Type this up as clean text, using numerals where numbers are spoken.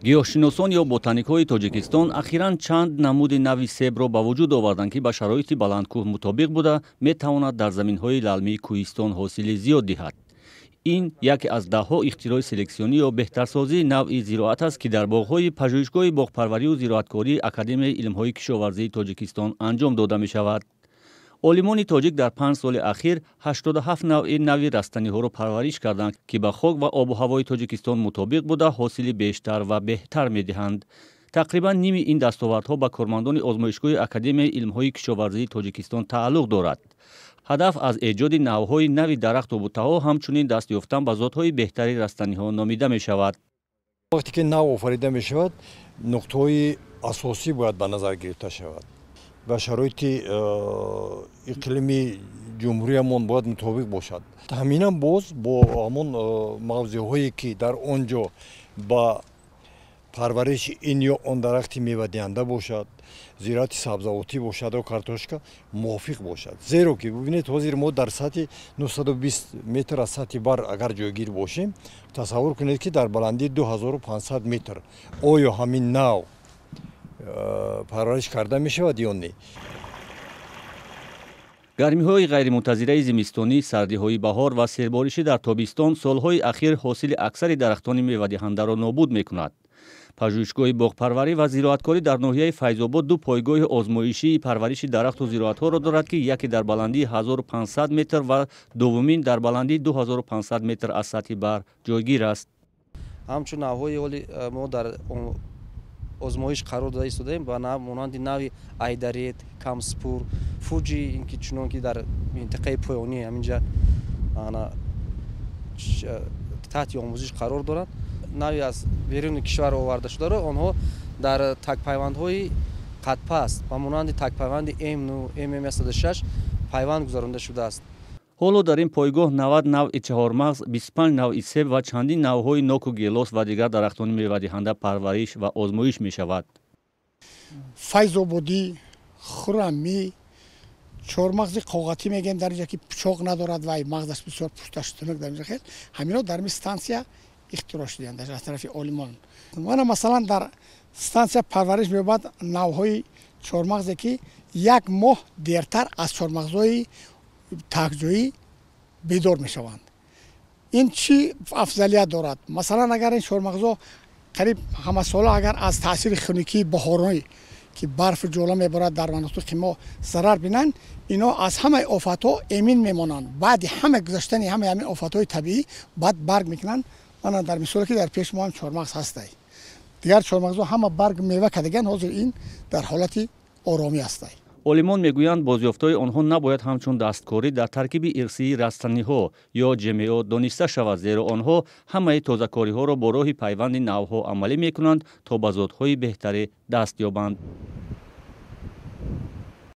گیاهشناسان یا بوتانیک‌های تاجیکستان اخیراً چند نمود نوی سیب را به وجود آوردند که با شرایط بلندکوه مطابق بوده میتواند در زمین‌های للمی کوهستان حاصل زیاد دهد. این یکی از ده‌ها اختراع سلکسیونی یا بهترسازی نوع زراعت است که در باغ‌های پژوهشگاه باغپروری و زراعتکاری اکادمی علم‌های کشاورزی تاجیکستان انجام داده می‌شود. عالمان تاجیک در 5 سال اخیر 87 نوع نوی رستنی‌ها را پرورش کردند که به خاک و آب و هوای تاجیکستان مطابق بوده حاصل بیشتر و بهتر می‌دهند. تقریباً نیم این دستاوردها به کارمندان آزمایشگاه اکادمی علم‌های کشاورزی تاجیکستان تعلق دارد. هدف از ایجاد نوع‌های نوی درخت و بوته‌ها همچنین دست یافتن به ذات‌های بهتری رستنی‌ها نامیده می‌شود. وقتی که نو آفریده می‌شود، نقطه‌های اساسی باید به نظر گرفته شود. و شرایط اقلیمی جمهوریمان باید مطابق باشد. همین باز با همون موضوعهایی که در آنجا با پرورش این یا آن درخت میوه دهنده باشد، زراعت سبزیجاتی باشد و کارتوشکا موافق باشد. زیرا که ببینید حاضر ما در سطح 920 متر از سطح بر اگر جایگیر باشیم، تصور کنید که در بلندی 2500 متر آیا همین نو پرورش کرده می شود یا نه؟ گرمی‌های غیرمنتظره زمستانی، سردی‌های بهار و سیربارشی در تابستان سال‌های اخیر حاصل اکثر درختان میوه‌دهنده را نابود می‌کند. پژوهشگاه باغپروری و زراعتکاری در ناحیه فیض‌آباد دو پایگاه آزمایشی پرورش درخت و زراعت‌ها را دارد که یکی در بلندی 1500 متر و دومین در بلندی 2500 متر از سطح بر جایگیر است. همچون نوع‌های ما در آزمایش قرار داده ایستادیم با مانند نوع ایدریت، کمسپور، فوجی اینکه چون که در منطقه پایانی همینجا تحت آموزش قرار دارند. نوعی از بیرون کشور آورده شده را آنها در تک‌پیوندهای قطپه است و مانند تک‌پیوند M106 پیوند گذارنده شده است. حالا در این پایگاه 90 نوع چهارمغز، 25 نوع سیب و چندین نوع‌های نوک و گیلاس و دیگر درختان میوه‌دهنده پرورش و آزمایش می‌شود. فیض‌آبادی، خرمی، چهارمغز قوقاتی میگیم در اینجا که پوچاق ندارد و مغزش بسیار پشتشتنک در اینجا خیلی همینا در این استانسیا اختراع شدند از طرف آلمان. ما مثلا در استانسیا پرورش می‌یابد نوع‌های چهارمغزی که یک ماه دیرتر از چهارمغزهای تک‌جویی بیدار میشوند. این چی افضلیت دارد؟ مثلا اگر این چهارمغزها قریب همه ساله اگر از تاثیر خنکی بهارانی که برف جولا میبرد در مناطق که ما ضرر بینن، اینا از همه آفت‌ها امین میمانند. بعد همه گذشتن همین آفت‌های طبیعی بعد برگ میکنن. من در مثالی که در پیش ما هم چهارمغز هستی. دیگر چهارمغزها همه برگ میوه کردگان حاضر این در حالت آرامی هستی. عالمان میگویند بازیافت‌های آنها نباید همچون دستکاری در ترکیب ارثی رستنی‌ها یا جمعی‌ها دانسته شود، زیرا آنها همه تازه‌کاری‌ها را با راه پیوند نوع‌ها عملی می‌کنند تا به ذات‌های بهتری دست یابند.